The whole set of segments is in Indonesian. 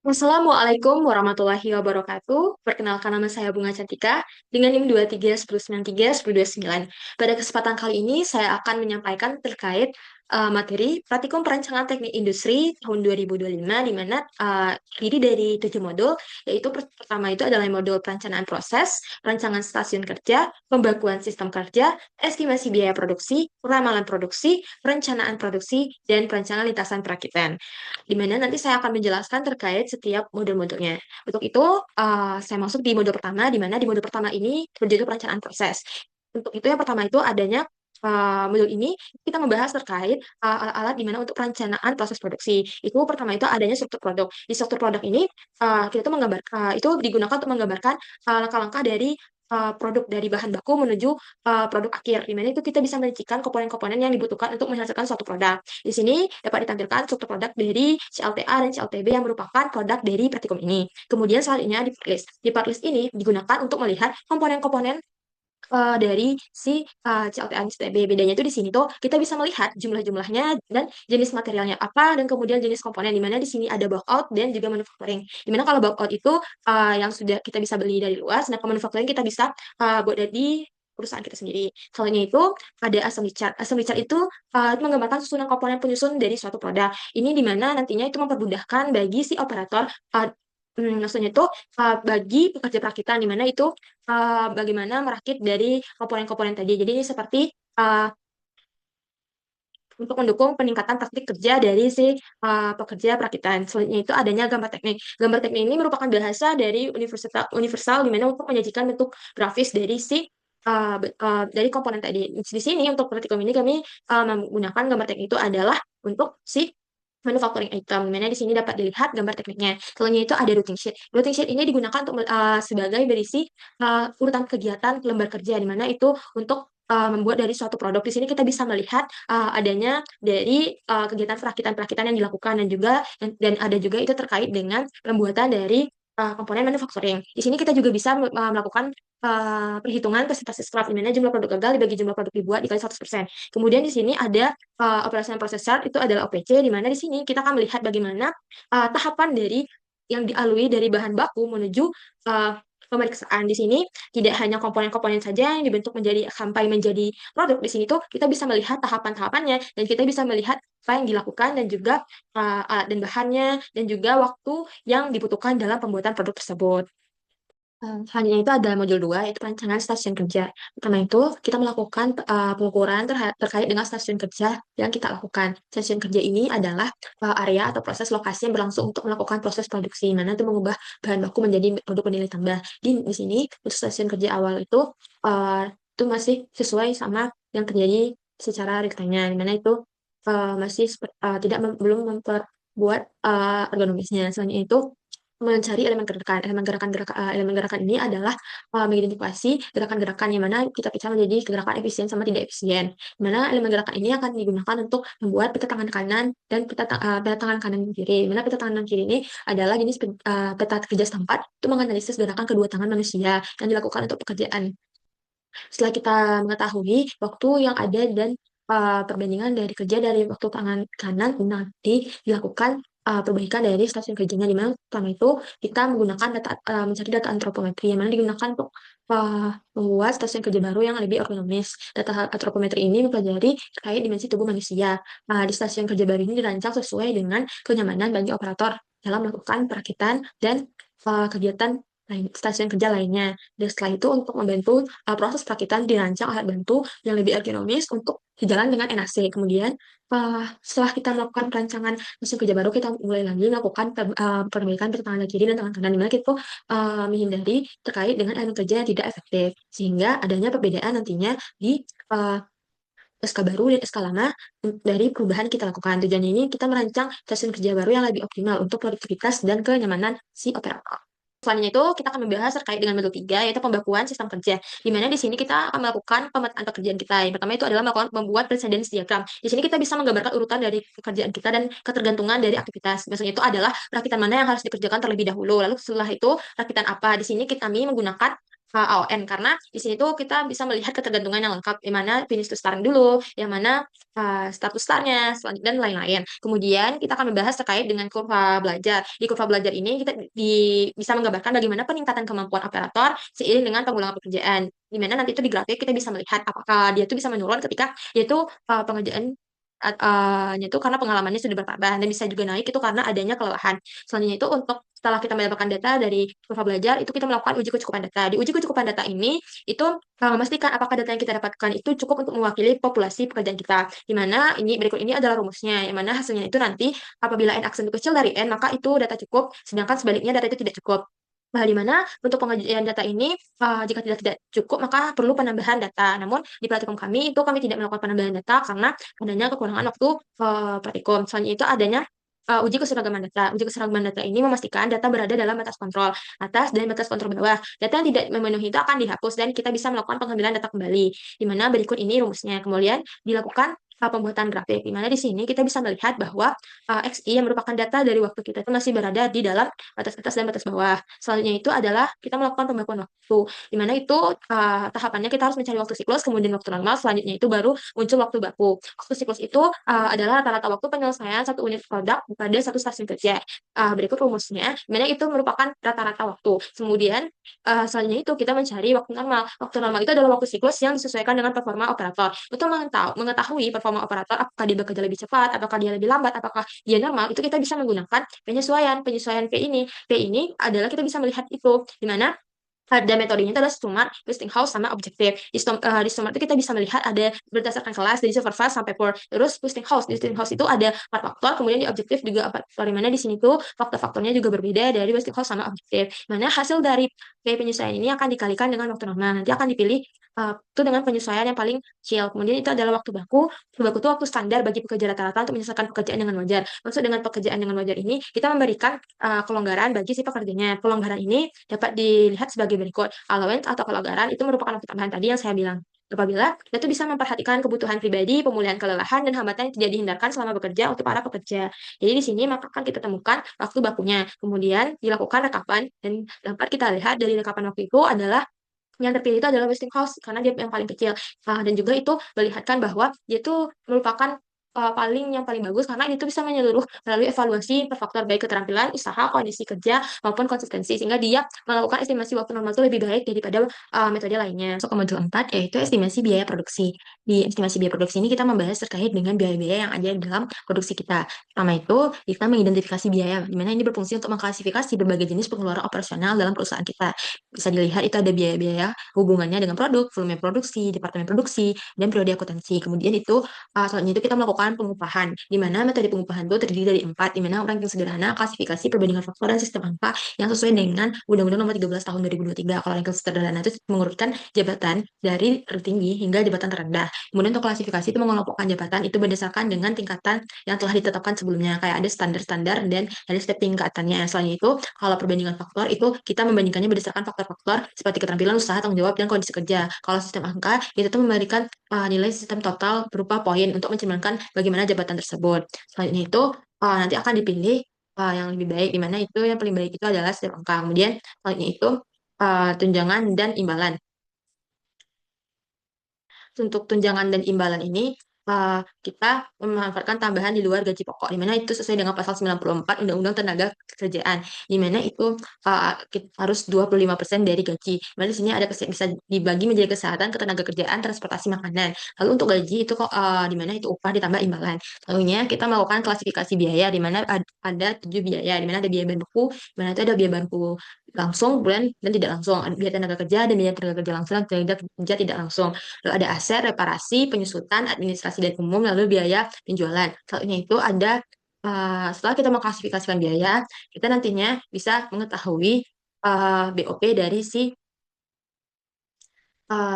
Assalamualaikum warahmatullahi wabarakatuh. Perkenalkan nama saya Bunga Cantika dengan NIM 23 1093 1029. Pada kesempatan kali ini saya akan menyampaikan terkait materi Praktikum Perancangan Teknik Industri tahun 2025 di mana terdiri dari 7 modul, yaitu pertama itu adalah modul perencanaan proses, perancangan stasiun kerja, pembakuan sistem kerja, estimasi biaya produksi, ramalan produksi, perencanaan produksi, dan perencanaan lintasan perakitan di mana nanti saya akan menjelaskan terkait setiap modul-modulnya. Untuk itu, saya masuk di modul pertama, di mana di modul pertama ini berjudul perencanaan proses. Untuk itu, yang pertama itu adanya modul ini kita membahas terkait alat-alat di mana untuk perencanaan proses produksi. Itu pertama itu adanya struktur produk. Di struktur produk ini kita tuh itu digunakan untuk menggambarkan langkah-langkah dari produk dari bahan baku menuju produk akhir. Di mana itu kita bisa merincikan komponen-komponen yang dibutuhkan untuk menghasilkan suatu produk. Di sini dapat ditampilkan struktur produk dari CLTA dan CLTB yang merupakan produk dari praktikum ini. Kemudian selanjutnya di part list. Di part list ini digunakan untuk melihat komponen-komponen dari si CLTA dan CLTB. Bedanya itu di sini tuh kita bisa melihat jumlah-jumlahnya dan jenis materialnya apa dan kemudian jenis komponen di mana di sini ada bulk out dan juga manufacturing. Di mana kalau bulk out itu yang sudah kita bisa beli dari luar, sedangkan manufacturing kita bisa buat dari perusahaan kita sendiri. Soalnya itu ada assembly chart. Assembly chart itu itu menggambarkan susunan komponen penyusun dari suatu produk. Ini di mana nantinya itu mempermudahkan bagi si operator maksudnya itu bagi pekerja perakitan di mana itu bagaimana merakit dari komponen-komponen tadi. Jadi ini seperti uh, untuk mendukung peningkatan praktik kerja dari si pekerja perakitan. Selanjutnya itu adanya gambar teknik. Gambar teknik ini merupakan bahasa dari universal di mana untuk menyajikan bentuk grafis dari si dari komponen tadi. Di sini untuk praktikum ini kami menggunakan gambar teknik itu adalah untuk si manufacturing item, di mana di sini dapat dilihat gambar tekniknya. Selanjutnya itu ada routing sheet. Routing sheet ini digunakan untuk sebagai berisi urutan kegiatan lembar kerja, di mana itu untuk membuat dari suatu produk. Di sini kita bisa melihat adanya dari kegiatan perakitan-perakitan yang dilakukan dan ada juga itu terkait dengan pembuatan dari komponen manufacturing. Di sini kita juga bisa melakukan perhitungan presentasi scrap, di mana jumlah produk gagal dibagi jumlah produk dibuat dikali 100%. Kemudian di sini ada operasional proses chart, itu adalah OPC, di mana di sini kita akan melihat bagaimana tahapan dari yang dilalui dari bahan baku menuju uh, pemeriksaan. Di sini tidak hanya komponen-komponen saja yang dibentuk menjadi sampai menjadi produk. Di sini tuh kita bisa melihat tahapan-tahapannya dan kita bisa melihat apa yang dilakukan dan juga alat dan bahannya dan juga waktu yang dibutuhkan dalam pembuatan produk tersebut. Selanjutnya itu ada modul 2, yaitu perancangan stasiun kerja. Pertama itu, kita melakukan pengukuran terkait dengan stasiun kerja yang kita lakukan. Stasiun kerja ini adalah area atau proses lokasi yang berlangsung untuk melakukan proses produksi, mana itu mengubah bahan baku menjadi produk bernilai tambah. Di sini, untuk stasiun kerja awal itu masih sesuai sama yang terjadi secara real-time-nya, di mana itu masih tidak belum memperbuat ergonomisnya. Selanjutnya itu mencari elemen gerakan. Elemen gerakan ini adalah mengidentifikasi gerakan-gerakan yang mana kita bisa menjadi gerakan efisien sama tidak efisien. Di mana elemen gerakan ini akan digunakan untuk membuat peta tangan kanan dan peta tangan kanan kiri. Di mana peta tangan kiri ini adalah jenis peta kerja setempat untuk menganalisis gerakan kedua tangan manusia yang dilakukan untuk pekerjaan. Setelah kita mengetahui waktu yang ada dan perbandingan dari kerja dari waktu tangan kanan, nanti dilakukan perbaikan dari stasiun kerjanya, di mana pertama itu kita menggunakan mencari data antropometri yang mana digunakan untuk membuat stasiun kerja baru yang lebih ergonomis. Data antropometri ini mempelajari terkait dimensi tubuh manusia. Di stasiun kerja baru ini dirancang sesuai dengan kenyamanan bagi operator dalam melakukan perakitan dan kegiatan stasiun kerja lainnya. Dan setelah itu untuk membantu proses perakitan dirancang alat bantu yang lebih ergonomis untuk sejalan dengan NAC. Kemudian setelah kita melakukan perancangan stasiun kerja baru, kita mulai lagi melakukan perbaikan pada tangan kiri dan tangan kanan, dimana kita menghindari terkait dengan elemen kerja yang tidak efektif, sehingga adanya perbedaan nantinya di SK baru dan SK lama dari perubahan kita lakukan. Tujuannya ini kita merancang stasiun kerja baru yang lebih optimal untuk produktivitas dan kenyamanan si operator. Selanjutnya itu kita akan membahas terkait dengan modul 3, yaitu pembakuan sistem kerja. Di mana di sini kita akan melakukan pemetaan pekerjaan kita. Yang pertama itu adalah membuat precedence diagram. Di sini kita bisa menggambarkan urutan dari pekerjaan kita dan ketergantungan dari aktivitas. Maksudnya itu adalah perakitan mana yang harus dikerjakan terlebih dahulu. Lalu setelah itu perakitan apa. Di sini kami menggunakan AON, karena di sini tuh kita bisa melihat ketergantungan yang lengkap, yang mana finish to start dulu, yang mana status startnya, dan lain-lain. Kemudian kita akan membahas terkait dengan kurva belajar. Di kurva belajar ini kita bisa menggambarkan bagaimana peningkatan kemampuan operator seiring dengan pengulangan pekerjaan. Di mana nanti itu di grafik kita bisa melihat apakah dia tuh bisa menurun ketika dia tuh pengerjaan itu karena pengalamannya sudah bertambah, dan bisa juga naik itu karena adanya kelelahan. Selanjutnya itu untuk setelah kita mendapatkan data dari kurva belajar, itu kita melakukan uji kecukupan data. Di uji kecukupan data ini, itu memastikan apakah data yang kita dapatkan itu cukup untuk mewakili populasi pekerjaan kita. Di mana ini berikut ini adalah rumusnya, yang mana hasilnya itu nanti apabila n aksen itu kecil dari n, maka itu data cukup, sedangkan sebaliknya data itu tidak cukup. Nah, di mana untuk pengajian data ini, jika tidak cukup, maka perlu penambahan data. Namun, di praktikum kami, itu kami tidak melakukan penambahan data karena adanya kekurangan waktu praktikum. Selanjutnya itu adanya uji keseragaman data. Uji keseragaman data ini memastikan data berada dalam batas kontrol atas dan batas kontrol bawah. Data yang tidak memenuhi itu akan dihapus dan kita bisa melakukan pengambilan data kembali. Di mana berikut ini rumusnya. Kemudian dilakukan pembuatan grafik. Di mana di sini kita bisa melihat bahwa XI yang merupakan data dari waktu kita itu masih berada di dalam batas atas dan batas bawah. Selanjutnya itu adalah kita melakukan pembagian waktu. Di mana itu tahapannya kita harus mencari waktu siklus, kemudian waktu normal, selanjutnya itu baru muncul waktu baku. Waktu siklus itu adalah rata-rata waktu penyelesaian satu unit produk pada satu stasiun kerja. Berikut rumusnya, di mana itu merupakan rata-rata waktu. Kemudian selanjutnya itu kita mencari waktu normal. Waktu normal itu adalah waktu siklus yang disesuaikan dengan performa operator. Untuk mengetahui performa operator, apakah dia bekerja lebih cepat, apakah dia lebih lambat, apakah dia normal, itu kita bisa menggunakan penyesuaian. Penyesuaian P ini adalah kita bisa melihat itu, di mana ada metodenya itu adalah Stumart, Westinghouse, sama objektif. Di Stumart itu kita bisa melihat ada berdasarkan kelas dari supervise sampai per. Terus Westinghouse, di Westinghouse itu ada 4 faktor, kemudian di objektif juga 4 faktor. Di mana di sini tuh faktor-faktornya juga berbeda dari Westinghouse sama objektif. Mana hasil dari penyesuaian ini akan dikalikan dengan waktu normal. Nanti akan dipilih itu dengan penyesuaian yang paling kecil. Kemudian itu adalah waktu baku. Waktu baku itu waktu standar bagi pekerja rata-rata untuk menyelesaikan pekerjaan dengan wajar. Maksud dengan pekerjaan dengan wajar ini, kita memberikan kelonggaran bagi si pekerjanya. Kelonggaran ini dapat dilihat sebagai berikut. Allowance atau kelonggaran itu merupakan waktu tambahan tadi yang saya bilang. Apabila itu bisa memperhatikan kebutuhan pribadi, pemulihan kelelahan, dan hambatan yang tidak dihindarkan selama bekerja untuk para pekerja. Jadi di sini maka akan kita temukan waktu bakunya. Kemudian dilakukan rekapan, dan dapat kita lihat dari rekapan waktu itu adalah yang terpilih itu adalah Westinghouse karena dia yang paling kecil. Dan juga itu melihatkan bahwa dia itu merupakan yang paling bagus karena itu bisa menyeluruh melalui evaluasi per faktor baik keterampilan, usaha, kondisi kerja maupun konsistensi, sehingga dia melakukan estimasi waktu normal itu lebih baik daripada metode lainnya. Masuk ke modul 4 yaitu estimasi biaya produksi. Di estimasi biaya produksi ini kita membahas terkait dengan biaya-biaya yang ada dalam produksi kita. Pertama itu kita mengidentifikasi biaya, di mana ini berfungsi untuk mengklasifikasi berbagai jenis pengeluaran operasional dalam perusahaan kita. Bisa dilihat itu ada biaya-biaya hubungannya dengan produk, volume produksi, departemen produksi, dan periode akuntansi. Kemudian itu selanjutnya itu kita melakukan pengupahan, di mana metode pengupahan itu terdiri dari 4, di mana ranking sederhana, klasifikasi, perbandingan faktor, dan sistem angka yang sesuai dengan Undang-Undang Nomor 13 Tahun 2023. Kalau ranking sederhana itu mengurutkan jabatan dari tertinggi hingga jabatan terendah. Kemudian untuk klasifikasi itu mengelompokkan jabatan itu berdasarkan dengan tingkatan yang telah ditetapkan sebelumnya, kayak ada standar-standar dan ada step tingkatannya. Selanjutnya itu kalau perbandingan faktor itu kita membandingkannya berdasarkan faktor-faktor seperti keterampilan, usaha, tanggung jawab, dan kondisi kerja. Kalau sistem angka itu tuh memberikan nilai sistem total berupa poin untuk mencerminkan bagaimana jabatan tersebut. Selanjutnya itu nanti akan dipilih yang lebih baik, di mana itu yang paling baik itu adalah sistem angka. Kemudian selanjutnya itu tunjangan dan imbalan. Untuk tunjangan dan imbalan ini kita memanfaatkan tambahan di luar gaji pokok, di mana itu sesuai dengan pasal 94 Undang-Undang Tenaga Kerjaan, di mana itu harus 25% dari gaji. Di sini ada bisa dibagi menjadi kesehatan, ketenaga kerjaan, transportasi, makanan. Lalu untuk gaji itu kok di mana itu upah ditambah imbalan. Lalunya kita melakukan klasifikasi biaya, di mana ada 7 biaya, di mana ada biaya bahan baku, di mana itu ada biaya bahan baku langsung, bulan, dan tidak langsung. Ada biaya tenaga kerja, dan biaya tenaga kerja langsung, dan tenaga kerja tidak langsung. Lalu ada aset, reparasi, penyusutan, administrasi dan umum, lalu biaya penjualan. Selanjutnya itu ada setelah kita mengklasifikasikan biaya, kita nantinya bisa mengetahui BOP dari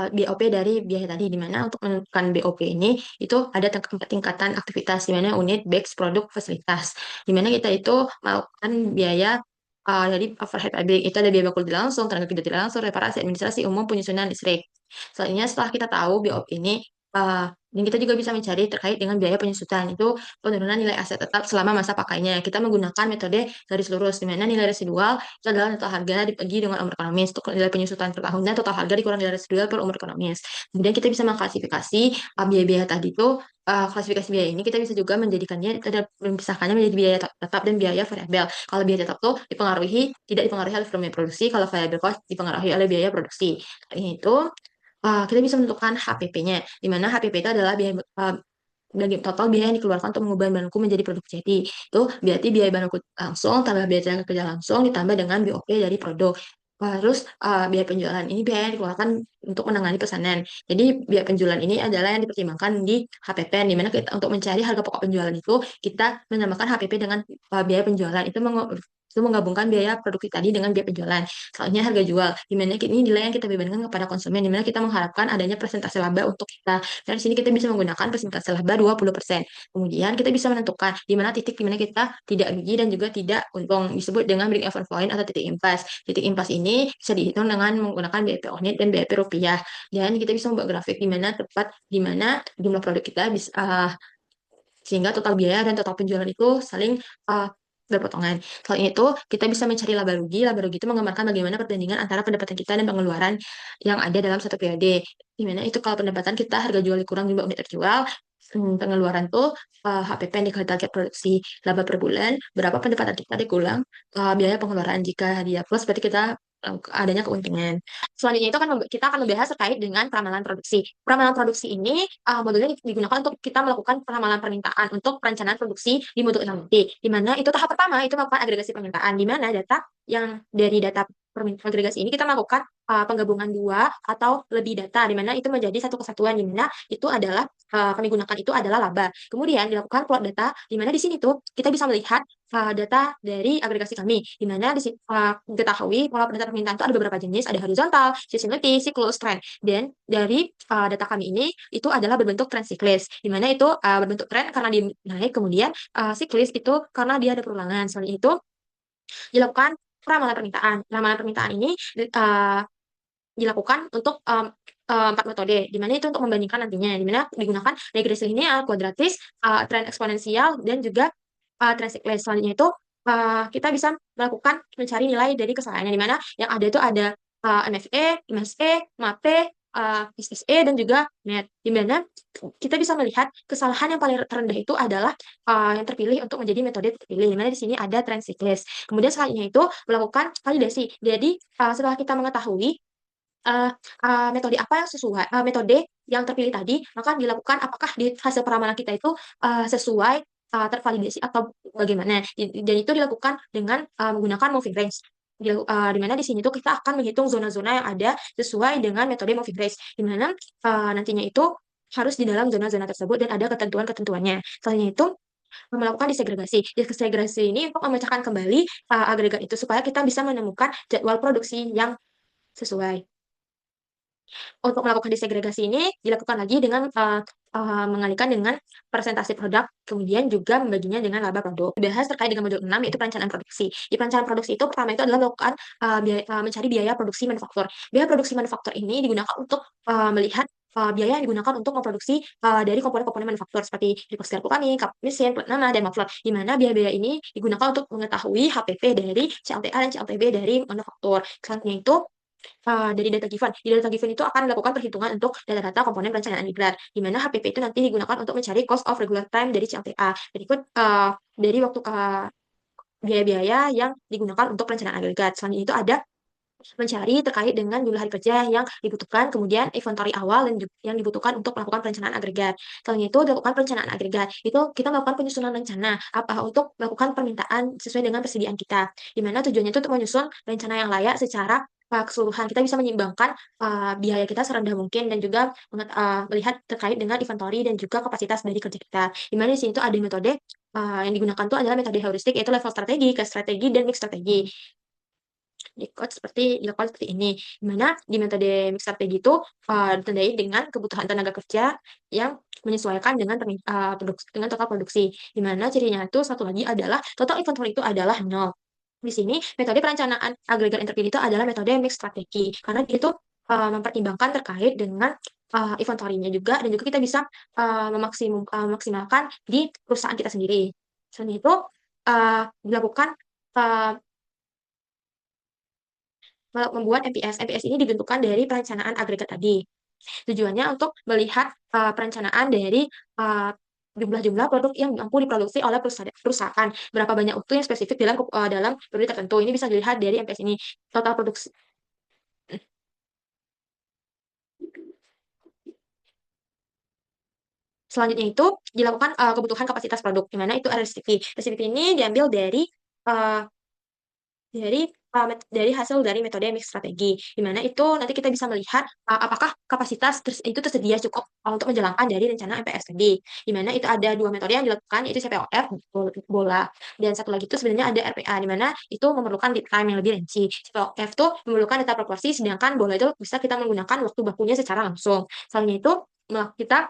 BOP dari biaya tadi, di mana untuk menentukan BOP ini itu ada tingkatan aktivitas, di mana unit, batch, produk, fasilitas, di mana kita itu melakukan biaya dari overhead pabrik itu ada biaya baku tidak langsung, tenaga kerja tidak langsung, reparasi, administrasi umum, penyusunan listrik. Selanjutnya setelah kita tahu BOP ini Dan kita juga bisa mencari terkait dengan biaya penyusutan, itu penurunan nilai aset tetap selama masa pakainya. Kita menggunakan metode garis lurus, di mana nilai residual itu adalah total harga dibagi dengan umur ekonomis. Untuk nilai penyusutan per tahunnya, total harga dikurang nilai residual per umur ekonomis. Kemudian kita bisa mengklasifikasi biaya-biaya tadi itu, klasifikasi biaya ini kita bisa juga menjadikannya, ada memisahkannya menjadi biaya tetap dan biaya variabel. Kalau biaya tetap tuh tidak dipengaruhi oleh volume produksi, kalau variabel cost dipengaruhi oleh biaya produksi. Ini itu kita bisa menentukan HPP-nya, di mana HPP itu adalah biaya dari total biaya yang dikeluarkan untuk mengubah bahan baku menjadi produk jadi. Itu berarti biaya bahan baku langsung tambah biaya tenaga kerja langsung ditambah dengan BOP dari produk. Terus biaya penjualan ini biaya yang dikeluarkan untuk menangani pesanan. Jadi biaya penjualan ini adalah yang dipertimbangkan di HPP, di mana kita untuk mencari harga pokok penjualan itu kita menambahkan HPP dengan biaya penjualan itu menggabungkan biaya produksi tadi dengan biaya penjualan. Soalnya harga jual, di mana ini nilai yang kita bebankan kepada konsumen, di mana kita mengharapkan adanya persentase laba untuk kita. Dan di sini kita bisa menggunakan persentase laba 20%. Kemudian kita bisa menentukan di mana titik di mana kita tidak rugi dan juga tidak untung, disebut dengan break even point atau titik impas. Titik impas ini bisa dihitung dengan menggunakan BIP unit dan BIP rupiah. Dan kita bisa membuat grafik di mana tepat di mana jumlah produk kita bisa sehingga total biaya dan total penjualan itu saling uh, berpotongan. Selain itu, kita bisa mencari laba rugi. Laba rugi itu menggambarkan bagaimana perbandingan antara pendapatan kita dan pengeluaran yang ada dalam satu periode. Di mana itu kalau pendapatan kita harga jual dikurang jumlah unit terjual, pengeluaran tuh HPP yang dikali target produksi laba per bulan, berapa pendapatan kita dikurang biaya pengeluaran. Jika dia plus, berarti kita adanya keuntungan. Selanjutnya itu kita akan membahas terkait dengan peramalan produksi. Peramalan produksi ini modulnya digunakan untuk kita melakukan peramalan permintaan untuk perencanaan produksi di modul 6D. Di mana itu tahap pertama itu melakukan agregasi permintaan, di mana data yang dari data agregasi ini kita melakukan penggabungan dua atau lebih data, di mana itu menjadi satu kesatuan, di mana itu adalah kami gunakan itu adalah laba. Kemudian dilakukan plot data, di mana di sini tuh kita bisa melihat data dari agregasi kami, di mana diketahui pola data permintaan itu ada beberapa jenis, ada horizontal, seasonality, siklus, trend. Dan dari data kami ini itu adalah berbentuk trend siklis, di mana itu berbentuk trend karena dia naik, kemudian siklis itu karena dia ada perulangan. Selain itu dilakukan peramalan permintaan. Peramalan permintaan ini dilakukan untuk empat metode, di mana itu untuk membandingkan nantinya, di mana digunakan regresi linear, kuadratis, tren eksponensial, dan juga tren siklis. Selanjutnya itu kita bisa melakukan mencari nilai dari kesalahannya, di mana yang ada itu ada MFE, MSE, MAPE, SSE, dan juga NET, di mana kita bisa melihat kesalahan yang paling terendah itu adalah yang terpilih untuk menjadi metode terpilih, di mana di sini ada tren siklis. Kemudian selanjutnya itu melakukan validasi. Jadi setelah kita mengetahui metode apa yang sesuai, metode yang terpilih tadi, maka dilakukan apakah di hasil peramalan kita itu sesuai, tervalidasi atau bagaimana. Dan itu dilakukan dengan menggunakan moving range. Di mana di sini tuh kita akan menghitung zona-zona yang ada sesuai dengan metode moving range, di mana nantinya itu harus di dalam zona-zona tersebut dan ada ketentuan-ketentuannya. Selanjutnya itu melakukan disegregasi. Disegregasi ini untuk memecahkan kembali agregat itu supaya kita bisa menemukan jadwal produksi yang sesuai. Untuk melakukan disegregasi ini dilakukan lagi dengan mengalihkan dengan presentasi produk, kemudian juga membaginya dengan laba produk. Dibahas terkait dengan modul 6 yaitu perencanaan produksi. Di perencanaan produksi itu pertama itu adalah melakukan mencari biaya produksi manufaktur. Biaya produksi manufaktur ini digunakan untuk melihat biaya yang digunakan untuk memproduksi dari komponen-komponen manufaktur seperti ripple kami, kap mesin, plat nama, dan muffler. Di mana biaya-biaya ini digunakan untuk mengetahui HPP dari CLTA dan CLTB dari manufaktur. Selanjutnya itu dari data given. Di data given itu akan melakukan perhitungan untuk data-data komponen perencanaan regular, di mana HPP itu nanti digunakan untuk mencari cost of regular time dari CLTA. Berikut dari waktu biaya-biaya yang digunakan untuk perencanaan agregat. Selanjutnya itu ada mencari terkait dengan jumlah hari kerja yang dibutuhkan, kemudian inventory awal yang dibutuhkan untuk melakukan perencanaan agregat. Selanjutnya itu dilakukan perencanaan agregat. Itu kita melakukan penyusunan rencana untuk melakukan permintaan sesuai dengan persediaan kita. Di mana tujuannya itu untuk menyusun rencana yang layak secara keseluruhan. Kita bisa menyeimbangkan biaya kita serendah mungkin dan juga melihat terkait dengan inventory dan juga kapasitas dari kerja kita. Di mana di sini itu ada metode yang digunakan itu adalah metode heuristik, yaitu level strategi, case strategi, dan mix strategi. Dilakukan seperti ini, di mana di metode mix strategi itu ditandai dengan kebutuhan tenaga kerja yang menyesuaikan dengan dengan total produksi, di mana cirinya itu satu lagi adalah total inventory itu adalah nol. Di sini metode perencanaan agregat yang terpilih itu adalah metode mix strategi, karena itu mempertimbangkan terkait dengan inventory-nya juga, dan juga kita bisa memaksimalkan di perusahaan kita sendiri. Selain itu, dilakukan uh, membuat MPS. MPS ini dibentukkan dari perencanaan agregat tadi. Tujuannya untuk melihat perencanaan dari uh, jumlah-jumlah produk yang mampu diproduksi oleh perusahaan. Berapa banyak waktu yang spesifik dalam periode tertentu. Ini bisa dilihat dari MPS ini. Total produksi. Selanjutnya itu dilakukan kebutuhan kapasitas produk, di mana itu RSCP. RSCP ini diambil uh, dari hasil dari metode mix strategi, di mana itu nanti kita bisa melihat apakah kapasitas itu tersedia cukup untuk menjalankan dari rencana MPS tadi, di mana itu ada dua metode yang dilakukan, yaitu CPOF bola, dan satu lagi itu sebenarnya ada RPA, di mana itu memerlukan lead time yang lebih rinci. CPOF itu memerlukan data proporsi, sedangkan bola itu bisa kita menggunakan waktu bakunya secara langsung. Soalnya itu kita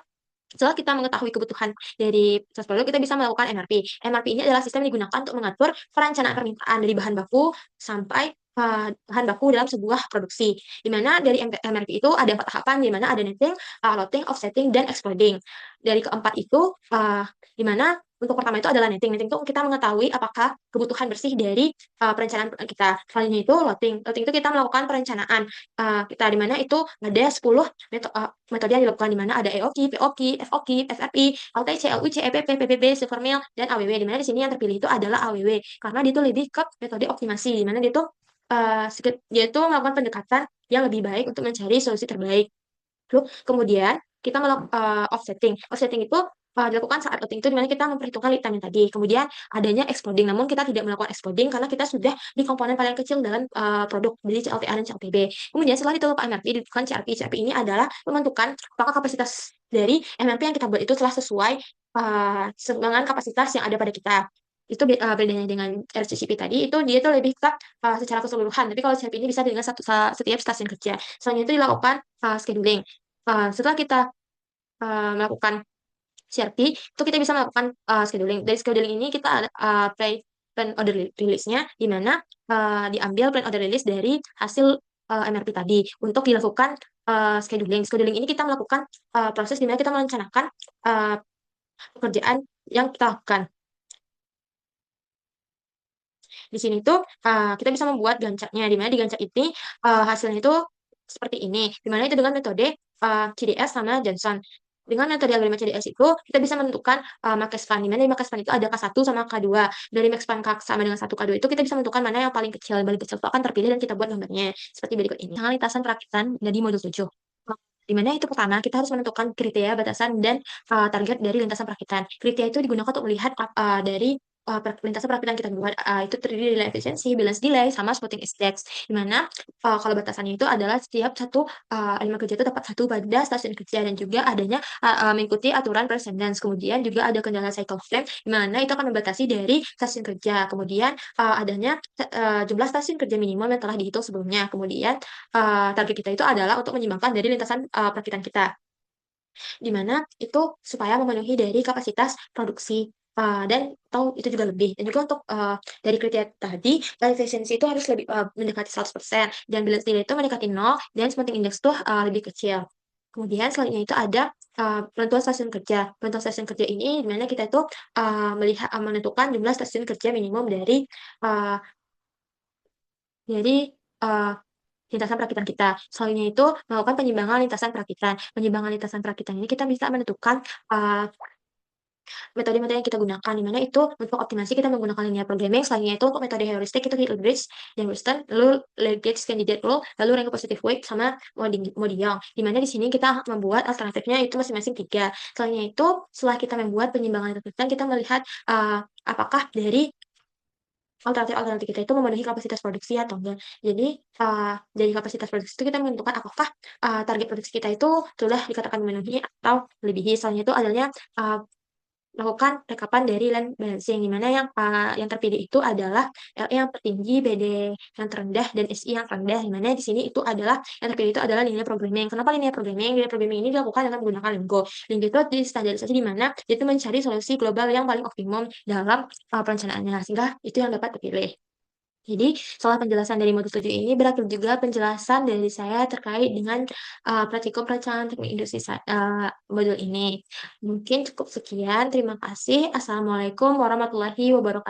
setelah kita mengetahui kebutuhan dari proses produk, kita bisa melakukan MRP. MRP ini adalah sistem yang digunakan untuk mengatur perencanaan permintaan dari bahan baku sampai bahan baku dalam sebuah produksi. Di mana dari MRP itu ada 4 tahapan, di mana ada netting, loading, offsetting, dan exploding. Dari keempat itu, di mana untuk pertama itu adalah netting. Netting itu kita mengetahui apakah kebutuhan bersih dari perencanaan kita. Selanjutnya itu loading. Loading itu kita melakukan perencanaan kita, di mana itu ada 10 metode yang dilakukan, di mana ada EOQ, POQ, FOQ, FFI, LTC, LUC, EPP, PPB, Silvermill, dan AWW. Di mana di sini yang terpilih itu adalah AWW karena dia itu lebih ke metode optimasi, di mana dia itu melakukan pendekatan yang lebih baik untuk mencari solusi terbaik. Lalu kemudian kita melakukan offsetting. Offsetting itu dilakukan saat loading itu, dimana kita memperhitungkan lead time yang tadi. Kemudian adanya exploding, namun kita tidak melakukan exploding karena kita sudah di komponen paling kecil dalam produk, jadi CLTA dan CLTB. Kemudian setelah itu Pak MRP, dilakukan CRP. CRP ini adalah pembentukan apakah kapasitas dari MRP yang kita buat itu telah sesuai dengan kapasitas yang ada pada kita. Itu bedanya dengan RCCP tadi, itu dia itu lebih ke secara keseluruhan. Tapi kalau CRP ini bisa dengan setiap stasiun kerja. Selanjutnya itu dilakukan scheduling. Setelah kita melakukan CRP, itu kita bisa melakukan scheduling. Dari scheduling ini kita ada plan order release-nya, di mana diambil plan order release dari hasil MRP tadi untuk dilakukan scheduling. Scheduling ini kita melakukan proses di mana kita merencanakan uh, pekerjaan yang kita lakukan. Di sini tuh kita bisa membuat gancaknya, di mana di gancak ini hasilnya itu seperti ini, di mana itu dengan metode CDS sama Johnson. Dengan metode algoritma CDS itu kita bisa menentukan max span, di mana di max span itu ada K1 sama K2. Dari max span K sama dengan 1 K2 itu kita bisa menentukan mana yang paling kecil. Yang paling kecil itu akan terpilih dan kita buat gambarnya seperti berikut ini. Tentang lintasan perakitan dari modul 7. Di mana itu pertama kita harus menentukan kriteria, batasan, dan target dari lintasan perakitan. Kriteria itu digunakan untuk melihat dari lintasan perakitan kita buat, itu terdiri dari efisiensi, balance delay, sama spotting index. Di mana kalau batasannya itu adalah setiap satu elemen kerja itu dapat satu pada stasiun kerja, dan juga adanya mengikuti aturan precedence. Kemudian juga ada kendala cycle frame, di mana itu akan membatasi dari stasiun kerja. Kemudian adanya jumlah stasiun kerja minimum yang telah dihitung sebelumnya. Kemudian target kita itu adalah untuk menyimbangkan dari lintasan perakitan kita, di mana itu supaya memenuhi dari kapasitas produksi dan atau itu juga lebih. Dan juga untuk dari kriteria tadi, efisiensi itu harus lebih mendekati 100%, dan balance delay itu mendekati 0, dan spotting index itu lebih kecil. Kemudian selanjutnya itu ada penentuan stasiun kerja. Penentuan stasiun kerja ini di mana kita itu menentukan jumlah stasiun kerja minimum uh, dari uh, lintasan perakitan kita. Selanjutnya itu melakukan penyimbangan lintasan perakitan. Penyimbangan lintasan perakitan ini kita bisa menentukan metode-metode yang kita gunakan, di mana itu untuk optimasi kita menggunakan linear programming. Selanjutnya itu untuk metode heuristik itu Hilbert, Youngstown, lalu Legage Candidate Rule, lalu rank positive weight, sama Modigliani. Di mana di sini kita membuat alternatifnya itu masing-masing 3. Selanjutnya itu setelah kita membuat penyimbangan lintasan, kita melihat apakah dari alternatif kita itu memenuhi kapasitas produksi atau enggak. Jadi dari kapasitas produksi itu kita menentukan apakah target produksi kita itu sudah dikatakan memenuhi atau melebihi. Selanjutnya itu adanya melakukan rekapan dari land balancing, di mana yang terpilih itu adalah LE yang tertinggi, BD yang terendah, dan SI yang rendah, di mana di sini itu adalah yang terpilih itu adalah linear programming. Kenapa linear programming? Linear programming ini dilakukan dengan menggunakan Lingo. Lingo itu distandarisasi, di mana itu mencari solusi global yang paling optimum dalam perencanaannya, sehingga itu yang dapat terpilih. Jadi, setelah penjelasan dari modul 7 ini, berakhir juga penjelasan dari saya terkait dengan praktikum perencanaan teknik industri modul ini. Mungkin cukup sekian. Terima kasih. Assalamualaikum warahmatullahi wabarakatuh.